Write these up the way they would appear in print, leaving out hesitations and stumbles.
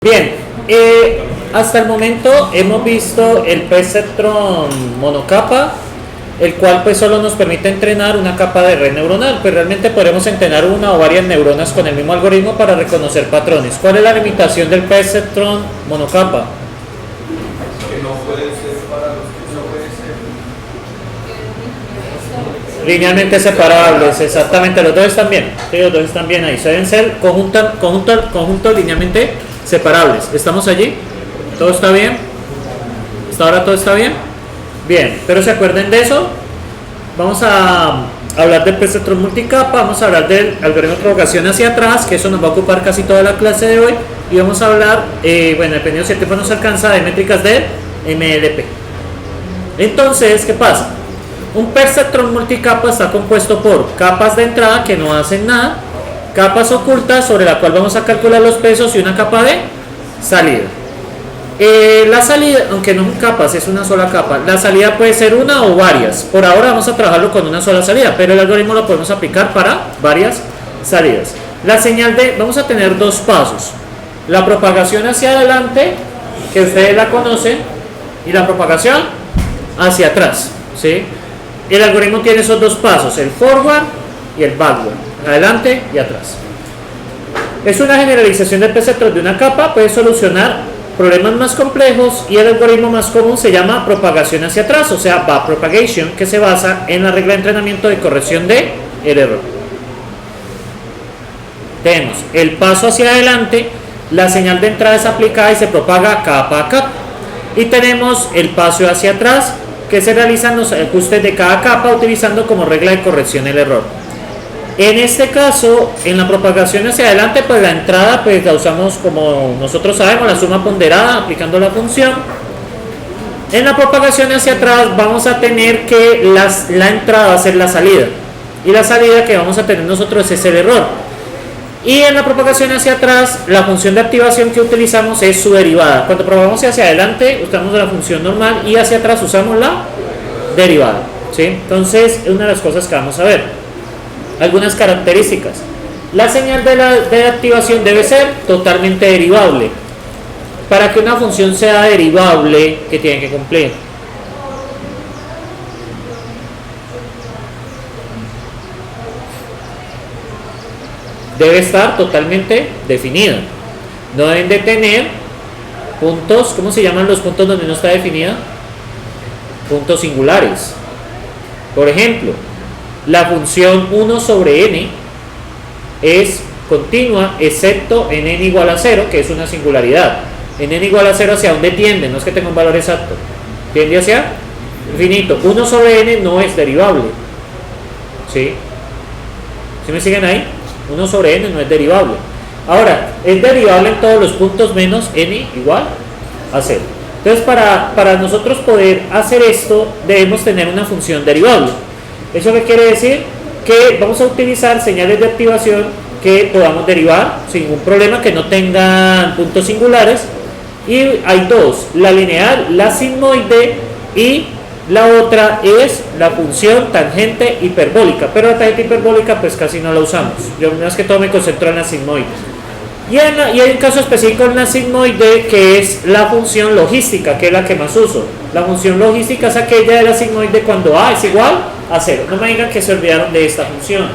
Bien, hasta el momento hemos visto el perceptron monocapa, el cual pues solo nos permite entrenar una capa de red neuronal, pues realmente podemos entrenar una o varias neuronas con el mismo algoritmo para reconocer patrones. ¿Cuál es la limitación del perceptron monocapa? Que no puede ser para los que no puede ser. Linealmente separables, exactamente, los dos están bien, sí, los dos están bien ahí, deben ser conjuntos linealmente separables. ¿Estamos allí? ¿Todo está bien? ¿Hasta ahora todo está bien? Bien, pero se acuerden de eso. Vamos a hablar del perceptron multicapa, vamos a hablar del algoritmo de propagación hacia atrás, que eso nos va a ocupar casi toda la clase de hoy, y vamos a hablar, bueno, dependiendo si el tiempo nos alcanza, de métricas de MLP. Entonces, ¿qué pasa? Un perceptron multicapa está compuesto por capas de entrada que no hacen nada, capas ocultas sobre la cual vamos a calcular los pesos y una capa de salida. La salida, aunque no son capas, es una sola capa. La salida puede ser una o varias. Por ahora vamos a trabajarlo con una sola salida, pero el algoritmo lo podemos aplicar para varias salidas. La señal de, vamos a tener dos pasos: la propagación hacia adelante, que ustedes la conocen, y la propagación hacia atrás, ¿sí? El algoritmo tiene esos dos pasos, el forward y el backward, adelante y atrás. Es una generalización del perceptron de una capa, puede solucionar problemas más complejos, y el algoritmo más común se llama propagación hacia atrás, o sea, backpropagation, que se basa en la regla de entrenamiento de corrección de el error. Tenemos el paso hacia adelante, la señal de entrada es aplicada y se propaga capa a capa, y tenemos el paso hacia atrás, que se realizan los ajustes de cada capa utilizando como regla de corrección el error. En este caso, en la propagación hacia adelante, pues la entrada pues la usamos, como nosotros sabemos, la suma ponderada aplicando la función. En la propagación hacia atrás vamos a tener que la entrada va a ser la salida, y la salida que vamos a tener nosotros es el error. Y en la propagación hacia atrás, la función de activación que utilizamos es su derivada. Cuando propagamos hacia adelante usamos la función normal, y hacia atrás usamos la derivada, ¿sí? Entonces es una de las cosas que vamos a ver. Algunas características: la señal de activación debe ser totalmente derivable. Para que una función sea derivable, ¿qué tiene que cumplir? Debe estar totalmente definida. No deben de tener puntos. ¿Cómo se llaman los puntos donde no está definida? Puntos singulares. Por ejemplo, la función 1 sobre n es continua excepto en n igual a 0, que es una singularidad. En n igual a 0, ¿hacia dónde tiende? No es que tenga un valor exacto, tiende hacia infinito. 1 sobre n no es derivable, ¿sí? ¿Sí me siguen ahí? 1 sobre n no es derivable. Ahora, es derivable en todos los puntos menos n igual a 0. Entonces, para nosotros poder hacer esto, debemos tener una función derivable. ¿Eso qué quiere decir? Que vamos a utilizar señales de activación que podamos derivar sin ningún problema, que no tengan puntos singulares. Y hay dos: la lineal, la sigmoide, y la otra es la función tangente hiperbólica. Pero la tangente hiperbólica pues casi no la usamos. Yo más que todo me concentro en la sigmoide. Y hay un caso específico en la sigmoide, que es la función logística, que es la que más uso. La función logística es aquella de la sigmoide cuando a es igual a 0. No me digan que se olvidaron de esta función.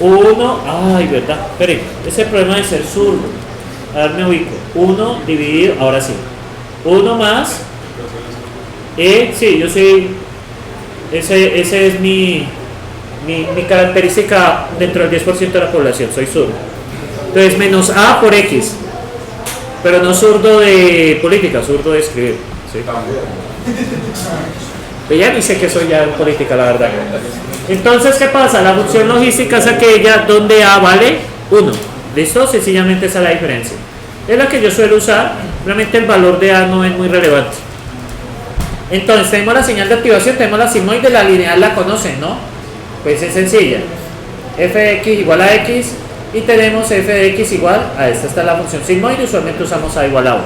1, ay, verdad, esperen, ese es el problema de ser zurdo. A ver, me ubico. 1 dividido, ahora sí. 1 más, sí, yo soy, ese es mi característica dentro del 10% de la población, soy zurdo. Entonces, menos a por x, pero no zurdo de política, zurdo de escribir, ¿sí? Pero ya ni sé que soy ya en política, la verdad. Entonces, ¿qué pasa? La función logística es aquella donde a vale 1. ¿Listo? Sencillamente esa es la diferencia. Es la que yo suelo usar. Realmente el valor de a no es muy relevante. Entonces, tenemos la señal de activación, tenemos la sigmoide, la lineal la conocen, ¿no? Pues es sencilla. F de x igual a x, y tenemos f de x igual a esta. Esta es la función sigmoide, usualmente usamos a igual a 1.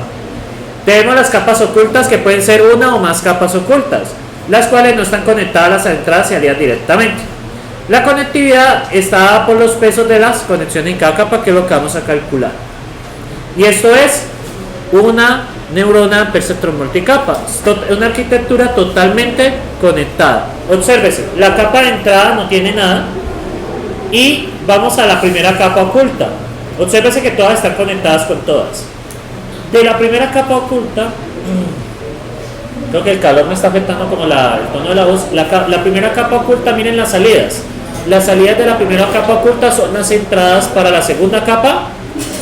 Tenemos las capas ocultas, que pueden ser una o más capas ocultas, las cuales no están conectadas a las entradas y salidas directamente. La conectividad está dada por los pesos de las conexiones en cada capa, que es lo que vamos a calcular. Y esto es una neurona per sector multicapa. Es una arquitectura totalmente conectada. Obsérvese, la capa de entrada no tiene nada y vamos a la primera capa oculta. Obsérvese que todas están conectadas con todas. De la primera capa oculta, creo que el calor me está afectando como el tono de la voz. La primera capa oculta, miren las salidas. Las salidas de la primera capa oculta son las entradas para la segunda capa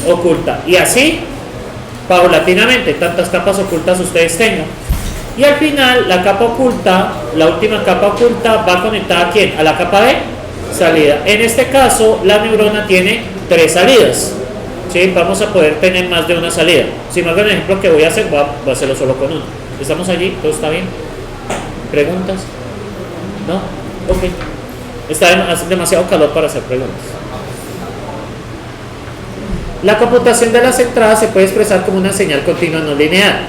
oculta. Y así, paulatinamente, tantas capas ocultas ustedes tengan. Y al final, la capa oculta, la última capa oculta, va conectada ¿a quién? A la capa de salida. En este caso, la neurona tiene 3 salidas. ¿Sí? Vamos a poder tener más de una salida. Si me hago el ejemplo que voy a hacer, voy a hacerlo solo con una. ¿Estamos allí? ¿Todo está bien? ¿Preguntas? ¿No? Ok. Está demasiado calor para hacer preguntas. La computación de las entradas se puede expresar como una señal continua no lineal.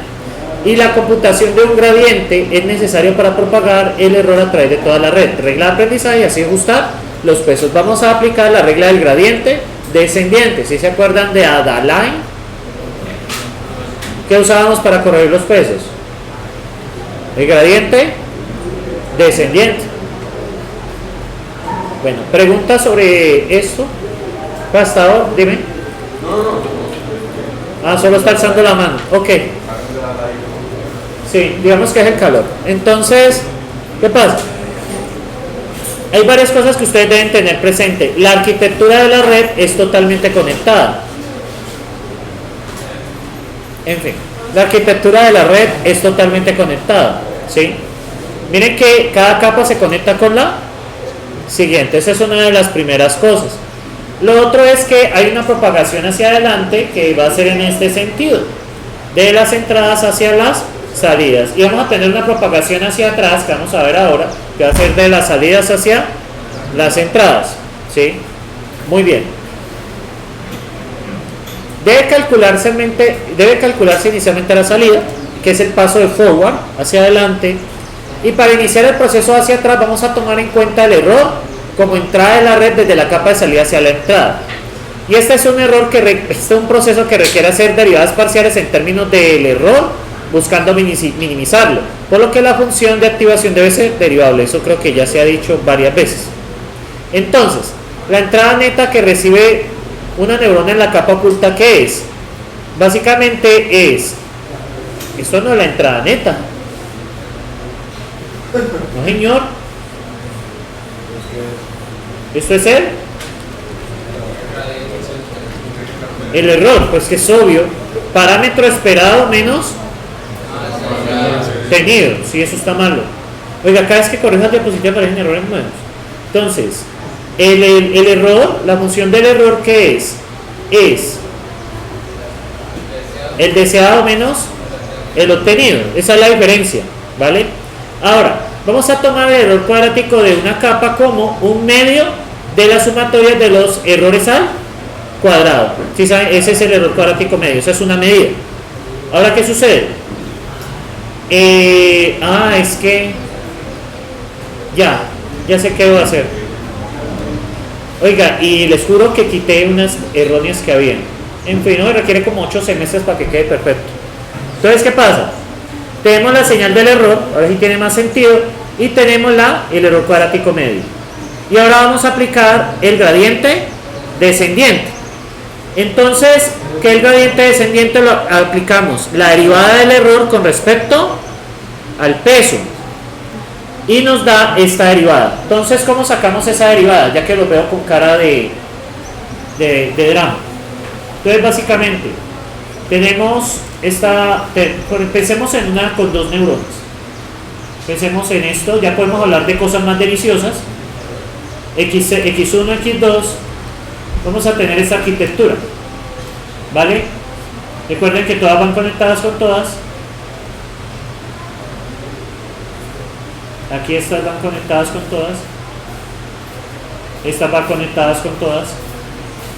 Y la computación de un gradiente es necesario para propagar el error a través de toda la red. Regla de aprendizaje y así ajustar los pesos. Vamos a aplicar la regla del gradiente descendiente. Si se acuerdan de Adaline, ¿qué usábamos para corregir los pesos? El gradiente descendiente. Bueno, preguntas sobre esto. Pastor, dime. Solo está alzando la mano. Ok. Sí, digamos que es el calor. Entonces, ¿qué pasa? Hay varias cosas que ustedes deben tener presente. La arquitectura de la red es totalmente conectada. En fin, la arquitectura de la red es totalmente conectada. ¿Sí? Miren que cada capa se conecta con la siguiente. Esa es una de las primeras cosas. Lo otro es que hay una propagación hacia adelante que va a ser en este sentido. De las entradas hacia las salidas. Y vamos a tener una propagación hacia atrás, que vamos a ver ahora, que va a ser de las salidas hacia las entradas. ¿Sí? Muy bien. Debe calcularse inicialmente la salida, que es el paso de forward hacia adelante. Y para iniciar el proceso hacia atrás vamos a tomar en cuenta el error como entrada de la red desde la capa de salida hacia la entrada. Y este es un error es un proceso que requiere hacer derivadas parciales en términos del error, buscando minimizarlo, por lo que la función de activación debe ser derivable. Eso creo que ya se ha dicho varias veces. Entonces, la entrada neta que recibe una neurona en la capa oculta, ¿qué es? Básicamente es, esto no es la entrada neta. No, señor. ¿Esto es el error? Pues que es obvio. Parámetro esperado menos tenido. Si eso está malo. Oiga, cada vez que corrijas diapositiva aparecen errores nuevos. Entonces, el error, la función del error, ¿qué es? Es el deseado menos el obtenido. Esa es la diferencia, ¿vale? Ahora, vamos a tomar el error cuadrático de una capa como un medio de la sumatoria de los errores al cuadrado. ¿Sí saben? Ese es el error cuadrático medio, esa es una medida. Ahora, ¿qué sucede? Es que ya sé qué voy a hacer. Oiga, y les juro que quité unas erróneas que había. En fin, no me requiere como 8 semestres para que quede perfecto. Entonces, ¿qué pasa? Tenemos la señal del error, ahora sí tiene más sentido, y tenemos el error cuadrático medio. Y ahora vamos a aplicar el gradiente descendiente. Entonces, ¿qué es el gradiente descendiente? Lo aplicamos la derivada del error con respecto al peso. Y nos da esta derivada. Entonces, ¿cómo sacamos esa derivada? Ya que lo veo con cara de drama. Entonces, básicamente, tenemos pensemos en una con 2 neuronas. Pensemos en esto, ya podemos hablar de cosas más deliciosas. X1, X2, vamos a tener esta arquitectura, ¿vale? Recuerden que todas van conectadas con todas. Aquí estas van conectadas con todas. Estas van conectadas con todas.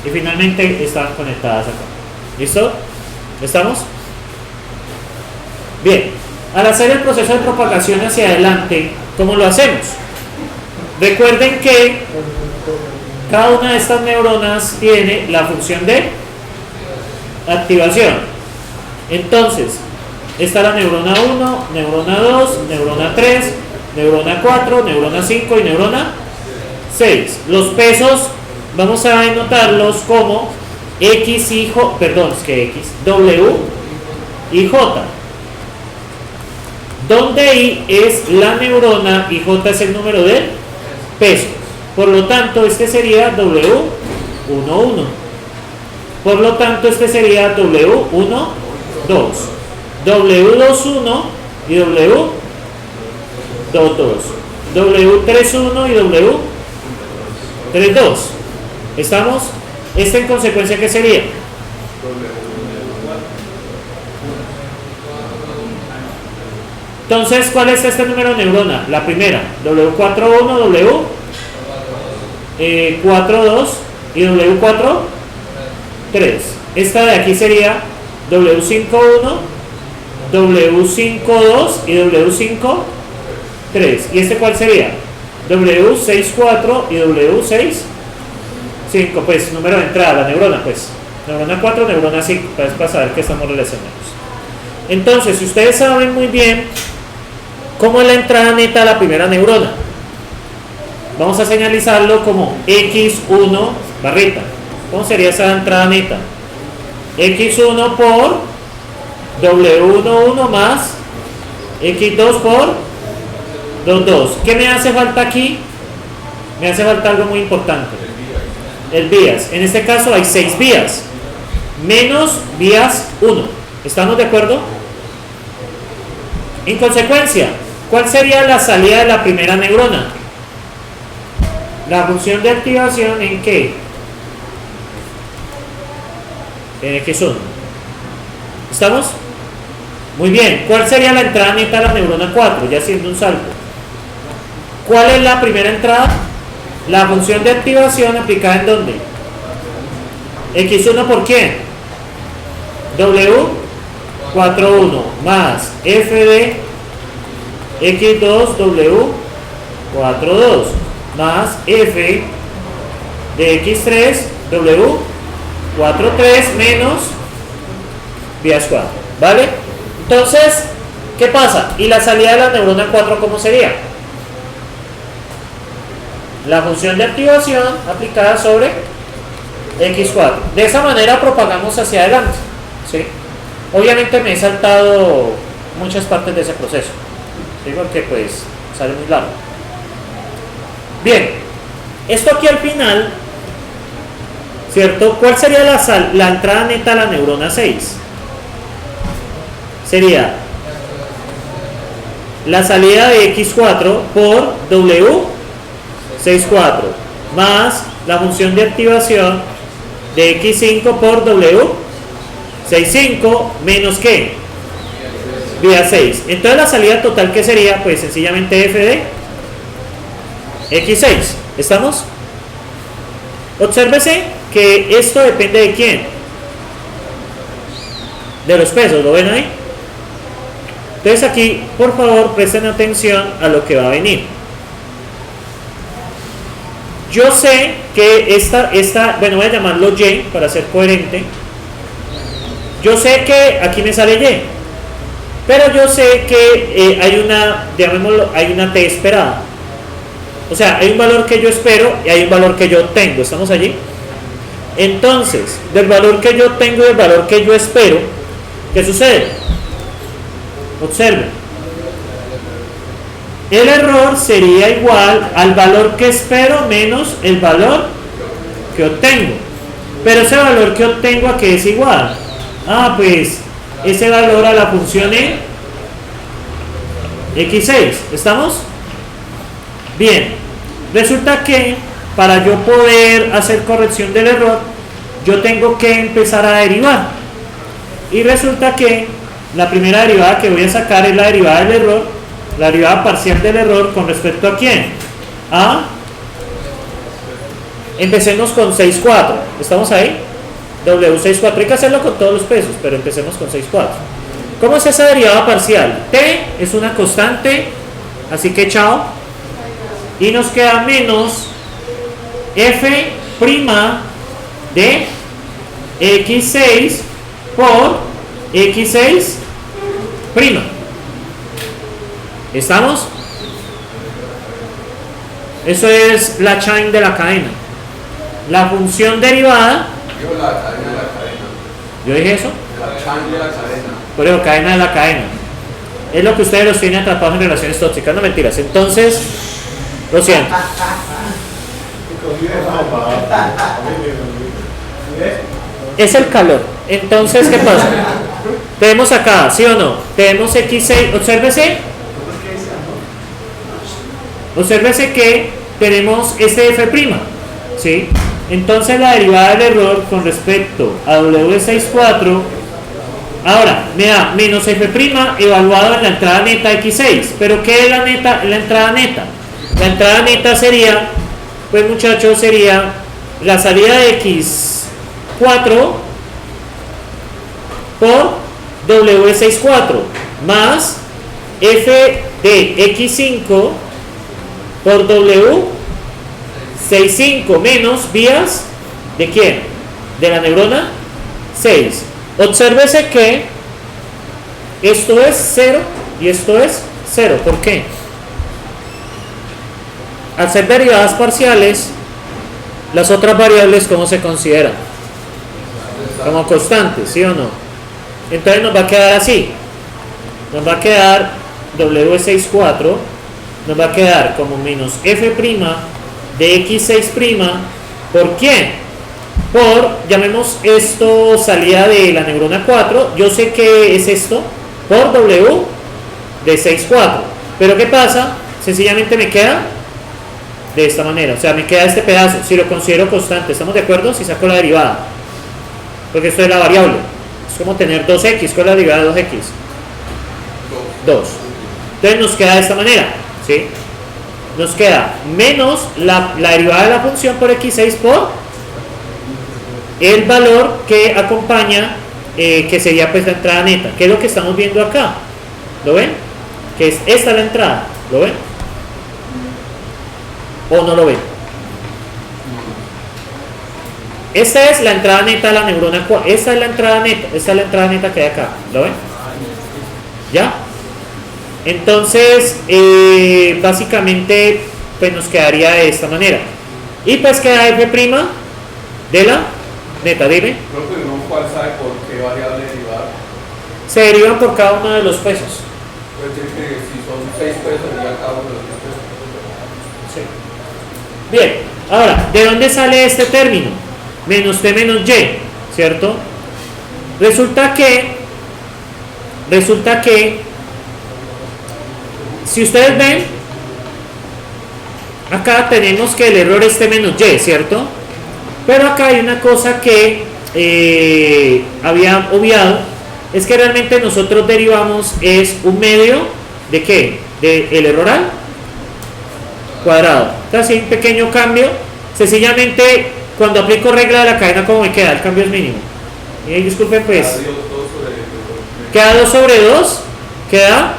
Y finalmente están conectadas acá. ¿Listo? ¿Estamos? Bien, al hacer el proceso de propagación hacia adelante, ¿cómo lo hacemos? Recuerden que cada una de estas neuronas tiene la función de activación. Entonces, está la neurona 1, neurona 2, neurona 3, neurona 4, neurona 5 y neurona 6. Los pesos vamos a denotarlos como X y J, perdón, es que X, W y J, donde I es la neurona y J es el número del peso. Por lo tanto, este sería W11. Por lo tanto, este sería W12, W21 y W22, W31 y W32. ¿Estamos? ¿Esta en consecuencia qué sería? Entonces, ¿cuál es este número de neurona? La primera, W41, W42 y W43. Esta de aquí sería W51, W52 y W53. ¿Y este cuál sería? W64 y W65. Pues número de entrada, la neurona, pues. Neurona 4, neurona 5, para saber que estamos relacionados. Entonces, si ustedes saben muy bien cómo es la entrada neta a la primera neurona, vamos a señalizarlo como X1 barrita. ¿Cómo sería esa entrada neta? X1 por W11 más X2 por 22. ¿Qué me hace falta aquí? Me hace falta algo muy importante. El vías. En este caso hay 6 vías. Menos vías 1. ¿Estamos de acuerdo? En consecuencia, ¿cuál sería la salida de la primera neurona? La función de activación ¿en qué? En X1. ¿Estamos? Muy bien. ¿Cuál sería la entrada neta a la neurona 4? Ya haciendo un salto. ¿Cuál es la primera entrada? La función de activación aplicada ¿en dónde? X1 por quién? W41 más F de X2 W42 más F de X3 W43 menos vías 4, ¿vale? Entonces, ¿qué pasa? ¿Y la salida de la neurona 4 cómo sería? La función de activación aplicada sobre X4. De esa manera propagamos hacia adelante, ¿sí? Obviamente me he saltado muchas partes de ese proceso, ¿sí? Porque pues sale muy largo. Bien, esto aquí al final, ¿cierto? ¿Cuál sería la entrada neta a la neurona 6? Sería la salida de X4 por W64 más la función de activación de X5 por W65 menos ¿qué? Vía 6. Entonces la salida total ¿qué sería? Pues sencillamente F de X6. ¿Estamos? Obsérvese que esto depende de quién. De los pesos, ¿lo ven ahí? Entonces aquí, por favor, presten atención a lo que va a venir. Yo sé que esta, bueno, voy a llamarlo Y para ser coherente. Yo sé que aquí me sale Y, pero yo sé que hay una, llamémoslo, hay una T esperada. O sea, hay un valor que yo espero y hay un valor que yo obtengo. ¿Estamos allí? Entonces, del valor que yo obtengo y del valor que yo espero, ¿qué sucede? Observen. El error sería igual al valor que espero menos el valor que obtengo. Pero ese valor que obtengo ¿a qué es igual? Ah, pues ese valor a la función en X6. ¿Estamos? Bien. Resulta que para yo poder hacer corrección del error, yo tengo que empezar a derivar. Y resulta que la primera derivada que voy a sacar es la derivada del error, la derivada parcial del error con respecto a quién. Empecemos con 6,4. ¿Estamos ahí? W64. Hay que hacerlo con todos los pesos, pero empecemos con 6,4. ¿Cómo es esa derivada parcial? T es una constante, así que chao. Y nos queda menos F' de X6 por x6 prima. ¿Estamos? Eso es la chain de la cadena. La función derivada. Digo la cadena de la cadena. ¿Yo dije eso? La chain de la cadena. Por eso, cadena de la cadena. Es lo que ustedes los tienen atrapados en relaciones tóxicas, no mentiras. Entonces, lo siento. Es el calor. Entonces, ¿qué pasa? Tenemos acá, ¿sí o no? Tenemos x6, obsérvese que tenemos este f', ¿sí? Entonces la derivada del error con respecto a w64, ahora me da menos f' evaluado en la entrada neta x6. ¿Pero qué es la entrada neta? La entrada neta sería, pues muchachos, sería la salida de x4 por w64 más f de x5 por w65 menos vías de quién, de la neurona 6. Obsérvese que esto es 0 y esto es 0. ¿Por qué? Al ser derivadas parciales, las otras variables, ¿cómo se consideran? Como constantes, ¿sí o no? Entonces nos va a quedar así. Nos va a quedar w64, nos va a quedar como menos f' de x6'. ¿Por quién? Por, llamemos esto salida de la neurona 4. Yo sé que es esto por w de 6,4. Pero ¿qué pasa? Sencillamente me queda de esta manera. O sea, me queda este pedazo. Si lo considero constante, ¿estamos de acuerdo? Si saco la derivada. Porque esto es la variable. Es como tener 2x. ¿Cuál es la derivada de 2x? 2. Entonces nos queda de esta manera, ¿sí? Nos queda menos la derivada de la función por x6 por el valor que acompaña, que sería pues la entrada neta, que es lo que estamos viendo acá. ¿Lo ven? Que es esta la entrada. ¿Lo ven? ¿O no lo ven? Esta es la entrada neta de la neurona 4. Esta es la entrada neta. Esta es la entrada neta que hay acá. ¿Lo ven? ¿Ya? Entonces, básicamente, pues nos quedaría de esta manera. Y pues queda f' de la neta. Dime. Creo que uno cuál sabe por qué variable derivar. Se derivan por cada uno de los pesos. Pues tiene que, si son 6 pesos, ya cada uno de los 10 pesos. Sí. Bien, ahora, ¿de dónde sale este término? Menos t menos y, ¿cierto? Resulta que si ustedes ven, acá tenemos que el error es t menos y, ¿cierto? Pero acá hay una cosa que había obviado, es que realmente nosotros derivamos es un medio de ¿qué? De el error al cuadrado. Entonces hay un pequeño cambio, sencillamente cuando aplico regla de la cadena, ¿cómo me queda? El cambio es mínimo. Y disculpen pues, queda 2 sobre 2, queda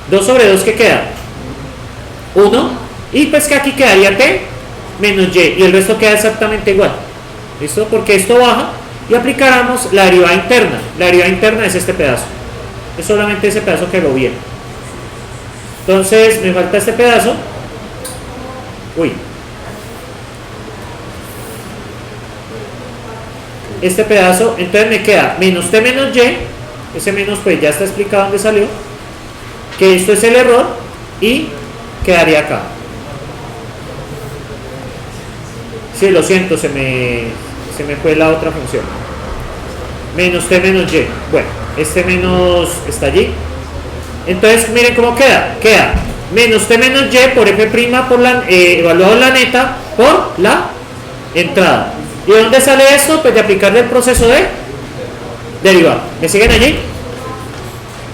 2 sobre 2, ¿qué queda? 1, y pues que aquí quedaría t menos y el resto queda exactamente igual. ¿Listo? Porque esto baja y aplicáramos la derivada interna. La derivada interna es este pedazo. Es solamente ese pedazo que lo viene. Entonces me falta este pedazo. Uy. Este pedazo, entonces me queda menos t menos y. Ese menos pues ya está explicado dónde salió. Que esto es el error y quedaría acá. Sí, lo siento, se me fue la otra función. Menos t menos y. Bueno, este menos está allí. Entonces, miren cómo queda. Queda menos t menos y por f' por la, evaluado en la neta por la entrada. ¿Y de dónde sale esto? Pues de aplicarle el proceso de derivar. ¿Me siguen allí?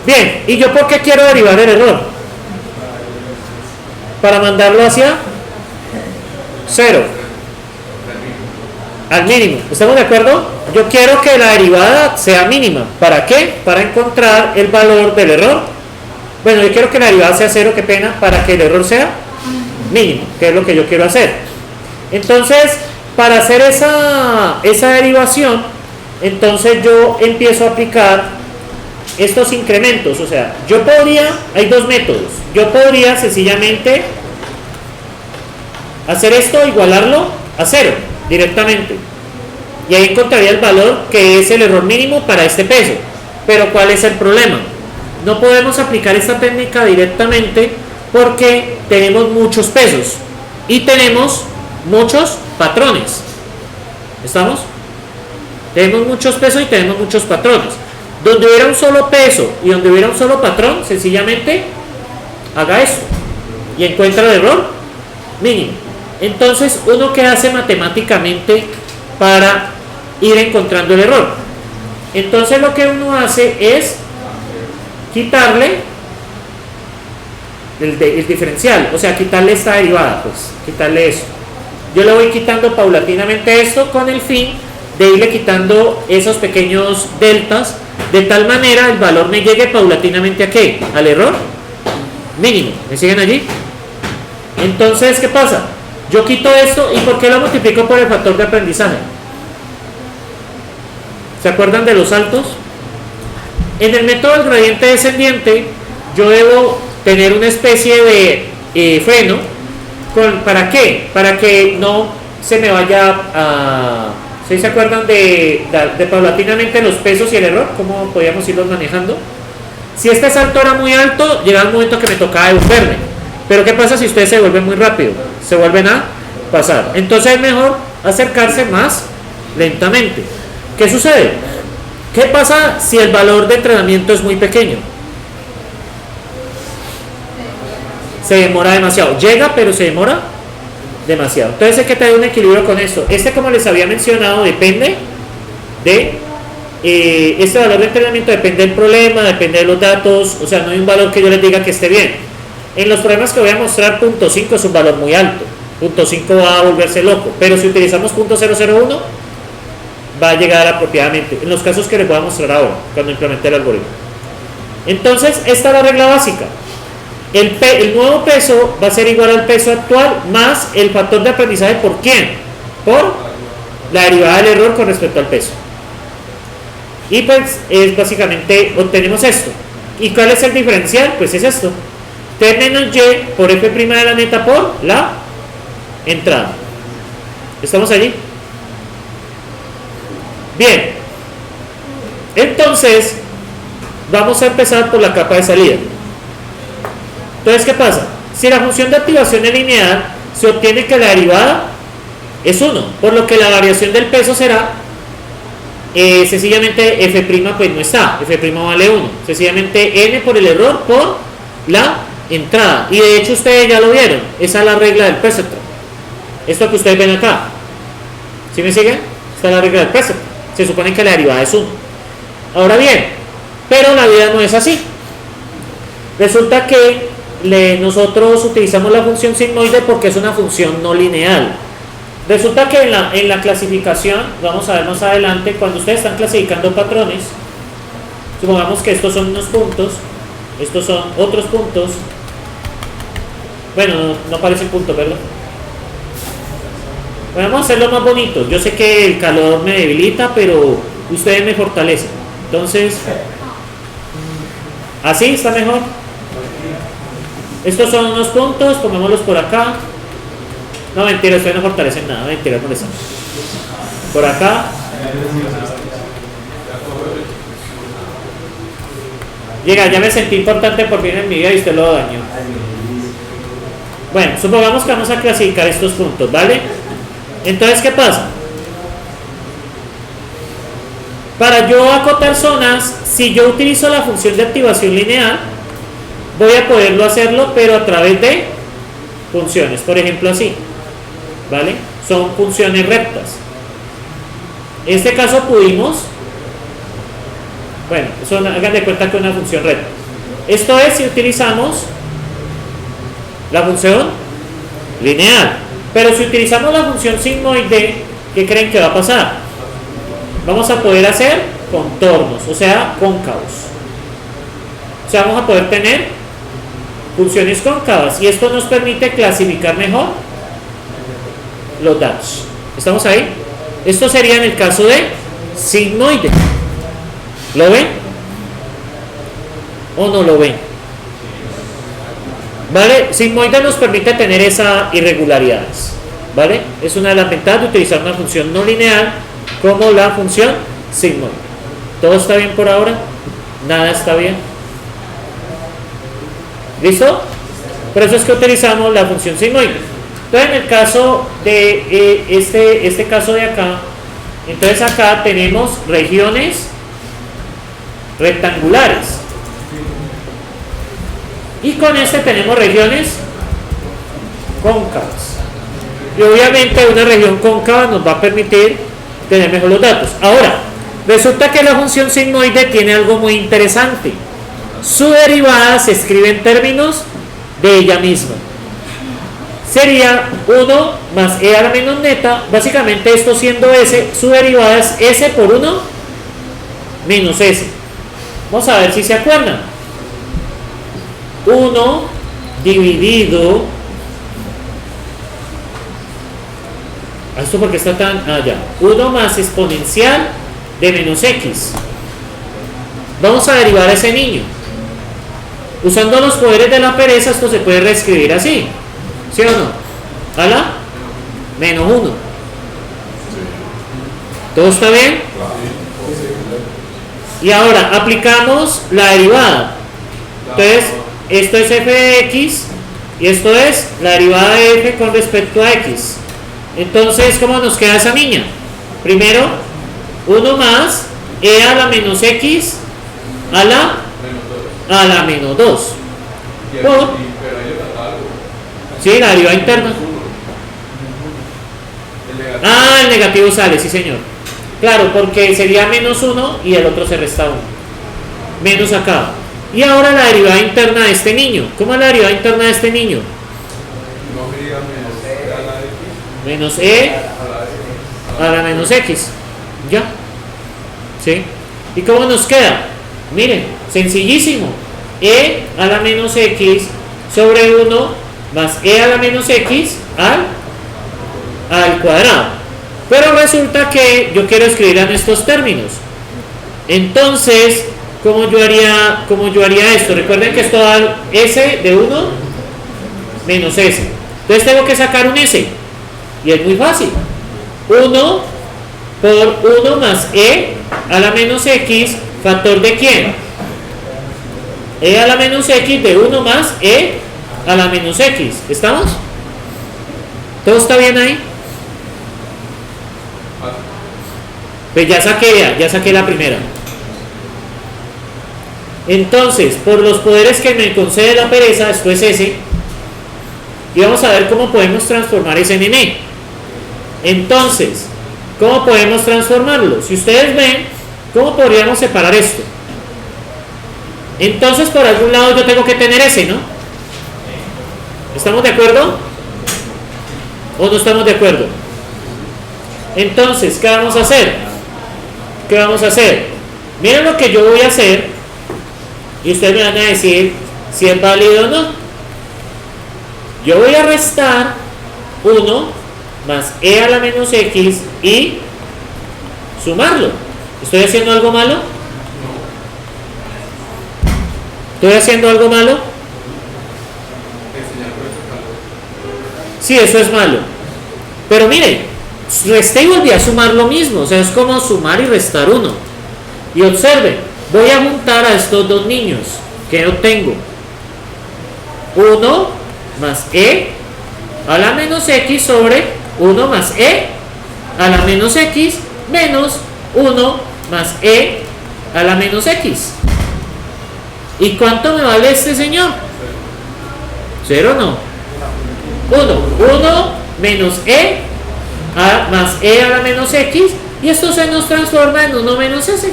Bien, ¿y yo por qué quiero derivar el error? Para mandarlo hacia 0. Al mínimo. ¿Estamos de acuerdo? Yo quiero que la derivada sea mínima. ¿Para qué? Para encontrar el valor del error. Bueno, yo quiero que la derivada sea 0, qué pena, para que el error sea mínimo, que es lo que yo quiero hacer. Entonces, para hacer esa derivación, entonces yo empiezo a aplicar estos incrementos. O sea, yo podría, hay dos métodos, yo podría sencillamente hacer esto, igualarlo a 0 directamente, y ahí encontraría el valor que es el error mínimo para este peso. Pero ¿cuál es el problema? No podemos aplicar esta técnica directamente porque tenemos muchos pesos y tenemos muchos patrones. ¿Estamos? Tenemos muchos pesos y tenemos muchos patrones. Donde hubiera un solo peso y donde hubiera un solo patrón, sencillamente haga esto y encuentra el error mínimo. Entonces, ¿uno qué hace matemáticamente para ir encontrando el error? Entonces lo que uno hace es quitarle el diferencial, o sea, quitarle esta derivada, pues, quitarle eso. Yo le voy quitando paulatinamente esto con el fin de irle quitando esos pequeños deltas, de tal manera el valor me llegue paulatinamente ¿a qué? Al error mínimo. ¿Me siguen allí? Entonces, ¿qué pasa? Yo quito esto, ¿y por qué lo multiplico por el factor de aprendizaje? ¿Se acuerdan de los saltos? En el método del gradiente descendiente, yo debo tener una especie de freno. ¿Para qué? Para que no se me vaya a... ¿Sí se acuerdan de paulatinamente los pesos y el error? ¿Cómo podíamos irlos manejando? Si este salto era muy alto, llega un momento que me tocaba devolverme. Pero ¿qué pasa si ustedes se devuelven muy rápido? Se vuelven a pasar. Entonces es mejor acercarse más lentamente. ¿Qué sucede? ¿Qué pasa si el valor de entrenamiento es muy pequeño? Se demora demasiado. Llega, pero se demora demasiado. Entonces hay que tener un equilibrio con esto. Como les había mencionado, depende de... este valor de entrenamiento depende del problema, depende de los datos. O sea, no hay un valor que yo les diga que esté bien. En los problemas que voy a mostrar, 0.5 es un valor muy alto. 0.5 va a volverse loco. Pero si utilizamos 0.001, va a llegar apropiadamente. En los casos que les voy a mostrar ahora, cuando implemente el algoritmo. Entonces, esta es la regla básica. El nuevo peso va a ser igual al peso actual más el factor de aprendizaje. ¿Por quién? Por la derivada del error con respecto al peso. Y pues es básicamente obtenemos esto. ¿Y cuál es el diferencial? Pues es esto. T menos Y por F' de la neta por la entrada. ¿Estamos allí? Bien. Entonces, vamos a empezar por la capa de salida. Entonces, ¿qué pasa? Si la función de activación es lineal, se obtiene que la derivada es 1, por lo que la variación del peso será sencillamente F' pues no está, F' vale 1, sencillamente N por el error por la entrada. Y de hecho ustedes ya lo vieron, esa es la regla del perceptron. Esto que ustedes ven acá, ¿sí me siguen? Esta es la regla del perceptron. Se supone que la derivada es 1. Ahora bien, pero la vida no es así. Resulta que nosotros utilizamos la función sigmoide porque es una función no lineal. Resulta que en la clasificación, vamos a ver más adelante, cuando ustedes están clasificando patrones, supongamos que estos son unos puntos, estos son otros puntos. Bueno, no parecen puntos, ¿verdad? Bueno, vamos a hacerlo más bonito. Yo sé que el calor me debilita, pero ustedes me fortalecen. Entonces, así está mejor. Estos son unos puntos, pongámoslos por acá. No, mentira, ustedes no fortalecen nada, mentira, no les dan. Por acá. Llega, ya me sentí importante por fin en mi vida y usted lo dañó. Bueno, supongamos que vamos a clasificar estos puntos, ¿vale? Entonces, ¿qué pasa? Para yo acotar zonas, si yo utilizo la función de activación lineal, voy a poderlo hacerlo, pero a través de funciones, por ejemplo así, ¿vale? Son funciones rectas. En este caso pudimos, bueno, hagan de cuenta que es una función recta. Esto es si utilizamos la función lineal, pero si utilizamos la función sigmoide, ¿qué creen que va a pasar? Vamos a poder hacer contornos, o sea, cóncavos. O sea, vamos a poder tener funciones cóncavas y esto nos permite clasificar mejor los datos. ¿Estamos ahí? Esto sería en el caso de sigmoide. ¿Lo ven? ¿O no lo ven? ¿Vale? Sigmoide nos permite tener esas irregularidades. ¿Vale? Es una de las ventajas de utilizar una función no lineal como la función sigmoide. ¿Todo está bien por ahora? ¿Nada está bien? ¿Listo? Por eso es que utilizamos la función sigmoide. Entonces en el caso de este caso de acá, entonces acá tenemos regiones rectangulares. Y con este tenemos regiones cóncavas. Y obviamente una región cóncava nos va a permitir tener mejor los datos. Ahora, resulta que la función sigmoide tiene algo muy interesante. Su derivada se escribe en términos de ella misma. Sería 1 más e a la menos neta. Básicamente esto siendo s, su derivada es s por 1 menos s. Vamos a ver si se acuerdan. 1 dividido... ¿Esto porque está tan...? Ah, ya. 1 más exponencial de menos x. Vamos a derivar a ese niño. Usando los poderes de la pereza, esto se puede reescribir así. ¿Sí o no? A la menos 1. ¿Todo está bien? Y ahora aplicamos la derivada. Entonces, esto es f de x y esto es la derivada de f con respecto a x. Entonces, ¿cómo nos queda esa niña? Primero, 1 más e a la menos x a la menos 2. Por, sí, la derivada interna. Ah, el negativo sale, sí señor. Claro, porque sería menos 1 y el otro se resta 1. Menos acá. Y ahora la derivada interna de este niño. ¿Cómo es la derivada interna de este niño? Menos e a la menos x. ¿Ya? ¿Sí? ¿Y cómo nos queda? Miren, sencillísimo. E a la menos x sobre 1 más e a la menos x al cuadrado. Pero resulta que yo quiero escribir en estos términos. Entonces, ¿cómo yo haría esto? Recuerden que esto da s de 1 menos s. Entonces tengo que sacar un s. Y es muy fácil. 1 por 1 más e a la menos x, factor de quién? E a la menos x de 1 más e a la menos x. ¿Estamos? ¿Todo está bien ahí? Pues ya saqué la primera. Entonces, por los poderes que me concede la pereza, esto es s. Y vamos a ver cómo podemos transformar ese en e. Entonces, ¿cómo podemos transformarlo? Si ustedes ven, ¿cómo podríamos separar esto? Entonces, por algún lado yo tengo que tener ese, ¿no? ¿Estamos de acuerdo? ¿O no estamos de acuerdo? Entonces, ¿qué vamos a hacer? ¿Qué vamos a hacer? Miren lo que yo voy a hacer y ustedes me van a decir si es válido o no. Yo voy a restar 1 más e a la menos x y sumarlo. ¿Estoy haciendo algo malo? ¿Estoy haciendo algo malo? Sí, eso es malo. Pero miren, resté y volví a sumar lo mismo. O sea, es como sumar y restar 1. Y observen, voy a juntar a estos dos niños que obtengo 1 más e a la menos x sobre 1 más e a la menos x menos 1 más e a la menos x. ¿Y cuánto me vale este señor? 0 no. 1 menos e más e a la menos x y esto se nos transforma en 1 menos s.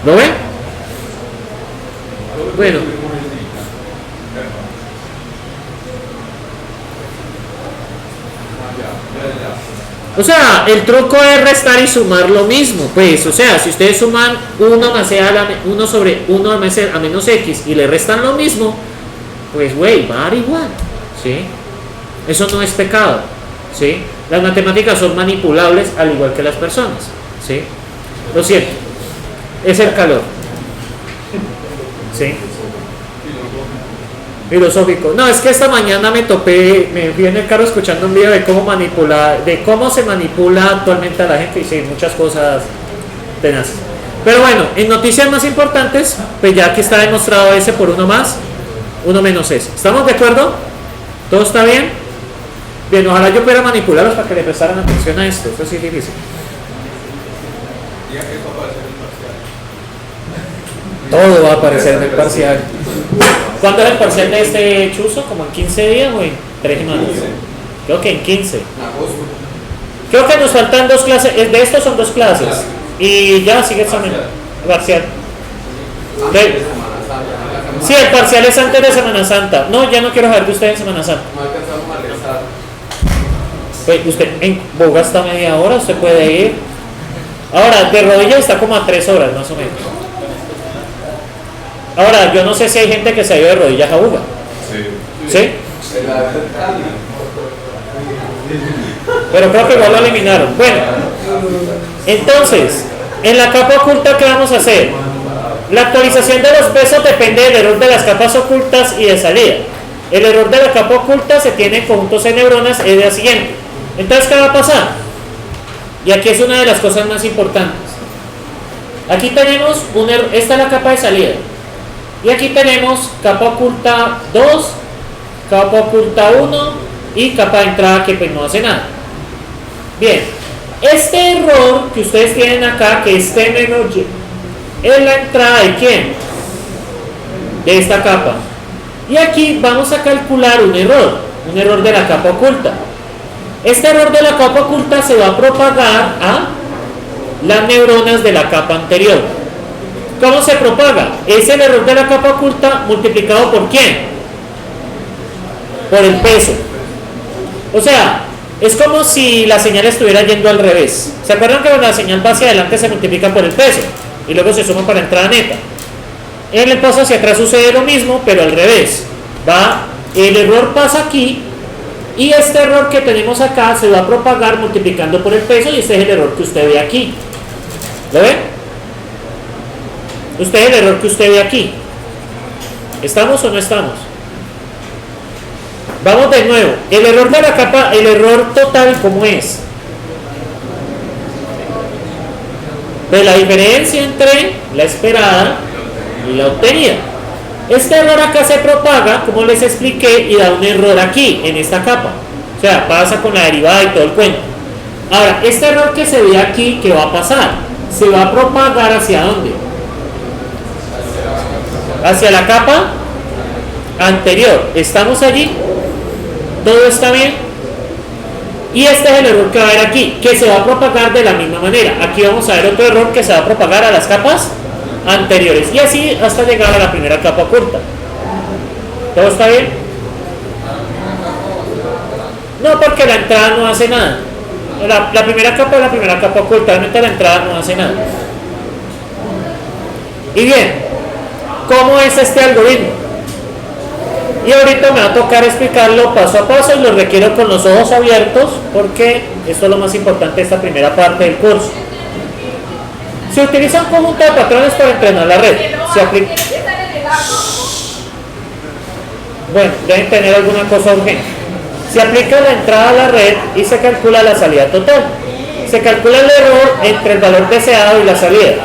¿Lo ven? Bueno. O sea, el truco es restar y sumar lo mismo, pues, o sea, si ustedes suman 1 más e a la 1 sobre 1 más e a menos x y le restan lo mismo, pues, güey, va a dar igual, ¿sí? Eso no es pecado, ¿sí? Las matemáticas son manipulables al igual que las personas, ¿sí? Lo siento, es el calor, ¿sí? Filosófico. No, es que esta mañana me fui en el carro escuchando un video de cómo se manipula actualmente a la gente y sí, muchas cosas tenaces. Pero bueno, en noticias más importantes, pues ya que está demostrado ese por uno más, uno menos ese. ¿Estamos de acuerdo? ¿Todo está bien? Bien, ojalá yo pudiera manipularlos para que le prestaran atención a esto. Esto sí es difícil. Todo va a aparecer en el parcial. ¿Cuándo es el parcial de este chuzo? ¿Como en 15 días o en 3 semanas? Creo que en 15. Creo que nos faltan 2 clases. De estos son 2 clases. Y ya sigue el examen parcial. Sí, el parcial es antes de Semana Santa. No, ya no quiero saber de usted en Semana Santa. Pues usted en Boga está media hora, usted puede ir. Ahora, de rodillas está como a 3 horas más o menos. Ahora, yo no sé si hay gente que se ha ido de rodillas a Buga. ¿Sí? Pero creo que igual lo eliminaron. Bueno, entonces, en la capa oculta, ¿qué vamos a hacer? La actualización de los pesos depende del error de las capas ocultas y de salida. El error de la capa oculta se tiene en conjuntos de neuronas, es la siguiente. Entonces, ¿qué va a pasar? Y aquí es una de las cosas más importantes. Aquí tenemos esta es la capa de salida. Y aquí tenemos capa oculta 2, capa oculta 1 y capa de entrada que pues no hace nada. Bien, este error que ustedes tienen acá, que es T menos Y, es la entrada de ¿quién? De esta capa. Y aquí vamos a calcular un error de la capa oculta. Este error de la capa oculta se va a propagar a las neuronas de la capa anterior. ¿Cómo se propaga? Es el error de la capa oculta multiplicado por ¿quién? Por el peso. O sea, es como si la señal estuviera yendo al revés. ¿Se acuerdan que cuando la señal va hacia adelante se multiplica por el peso? Y luego se suma para la entrada neta. En el paso hacia atrás sucede lo mismo, pero al revés. El error pasa aquí y este error que tenemos acá se va a propagar multiplicando por el peso y este es el error que usted ve aquí. ¿Lo ven? Usted es el error que usted ve aquí. ¿Estamos o no estamos? Vamos de nuevo. El error de la capa, el error total, ¿cómo es? De la diferencia entre la esperada y la obtenida. Este error acá se propaga, como les expliqué, y da un error aquí, en esta capa. O sea, pasa con la derivada y todo el cuento. Ahora, este error que se ve aquí, ¿qué va a pasar? Se va a propagar ¿hacia dónde? Hacia la capa anterior. ¿Estamos allí? ¿Todo está bien? Y este es el error que va a haber aquí, que se va a propagar de la misma manera. Aquí vamos a ver otro error que se va a propagar a las capas anteriores. Y así hasta llegar a la primera capa oculta. ¿Todo está bien? No, porque la entrada no hace nada. La primera capa es la primera capa oculta, realmente la entrada no hace nada. Y bien, ¿cómo es este algoritmo? Y ahorita me va a tocar explicarlo paso a paso y lo requiero con los ojos abiertos porque esto es lo más importante de esta primera parte del curso. Se utiliza un conjunto de patrones para entrenar la red. Se aplica... Bueno, deben tener alguna cosa urgente. Se aplica la entrada a la red y se calcula la salida total. Se calcula el error entre el valor deseado y la salida.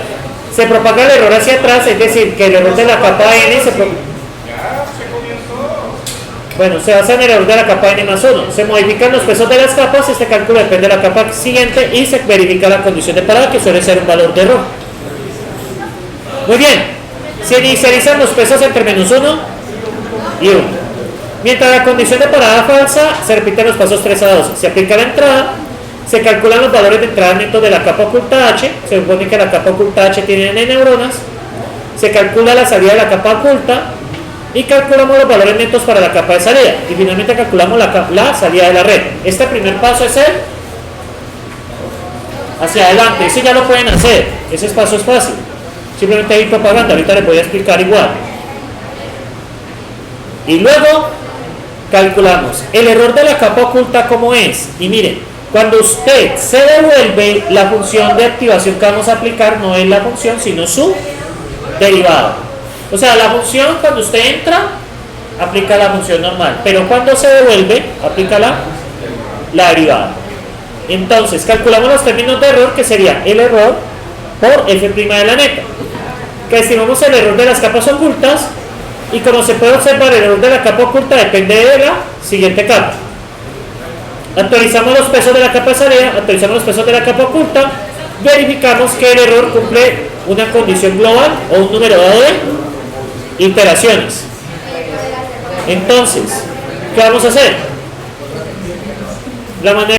Se propaga el error hacia atrás, es decir, que el error de la capa n se propaga. Bueno, se basa en el error de la capa n más 1. Se modifican los pesos de las capas, este cálculo depende de la capa siguiente y se verifica la condición de parada, que suele ser un valor de error. Muy bien, se inicializan los pesos entre menos 1 y 1. Mientras la condición de parada falsa, se repiten los pasos 3 a 12. Se aplica la entrada, se calculan los valores de entrada netos de la capa oculta H, se supone que la capa oculta H tiene n neuronas, se calcula la salida de la capa oculta, y calculamos los valores netos para la capa de salida y finalmente calculamos la salida de la red. Este primer paso es el hacia adelante, ese ya lo pueden hacer, ese paso es fácil, simplemente hay propaganda, ahorita les voy a explicar igual. Y luego calculamos el error de la capa oculta como es. Y miren, cuando usted se devuelve, la función de activación que vamos a aplicar no es la función, sino su derivada. O sea, la función cuando usted entra, aplica la función normal, pero cuando se devuelve, aplica la derivada. Entonces, calculamos los términos de error, que sería el error por f' de la neta, que estimamos el error de las capas ocultas, y como se puede observar, el error de la capa oculta depende de la siguiente capa. Actualizamos los pesos de la capa de salida, actualizamos los pesos de la capa oculta, verificamos que el error cumple una condición global o un número dado de iteraciones. Entonces, ¿qué vamos a hacer? La manera